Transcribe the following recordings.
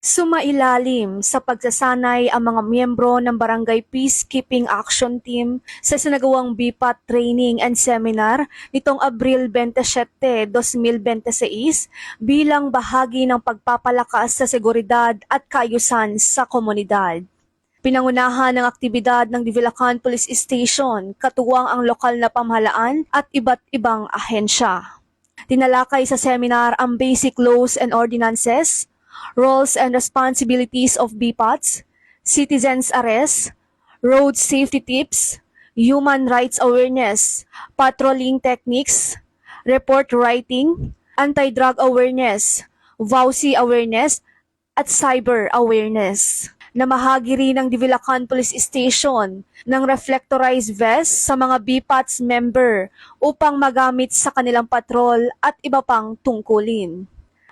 Sumailalim sa pagsasanay ang mga miyembro ng Barangay Peacekeeping Action Team sa sinagawang BPAT Training and Seminar nitong Abril 27, 2026 bilang bahagi ng pagpapalakas sa seguridad at kaayusan sa komunidad. Pinangunahan ng aktibidad ng Divilacan Police Station, katuwang ang lokal na pamahalaan at iba't ibang ahensya. Tinalakay sa seminar ang basic laws and ordinances, roles and responsibilities of BPATs, citizens arrest, road safety tips, human rights awareness, patrolling techniques, report writing, anti-drug awareness, VAUSI awareness, at cyber awareness. Namahagi rin ng Divilacan Police Station ng reflectorized vest sa mga BPATs member upang magamit sa kanilang patrol at iba pang tungkulin.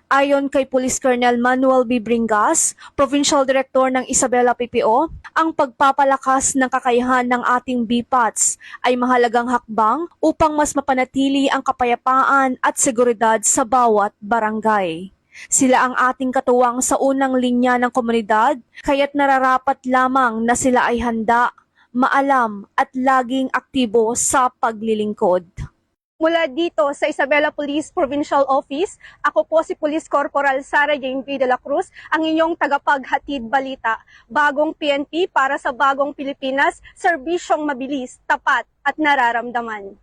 Ayon kay Police Colonel Manuel B. Bringas, Provincial Director ng Isabela PPO, ang pagpapalakas ng kakayahan ng ating BPATs ay mahalagang hakbang upang mas mapanatili ang kapayapaan at seguridad sa bawat barangay. Sila ang ating katuwang sa unang linya ng komunidad, kaya't nararapat lamang na sila ay handa, maalam at laging aktibo sa paglilingkod. Mula dito sa Isabela Police Provincial Office, ako po si Police Corporal Sara Jane B. de la Cruz, ang inyong tagapaghatid balita. Bagong PNP para sa bagong Pilipinas, serbisyong mabilis, tapat at nararamdaman.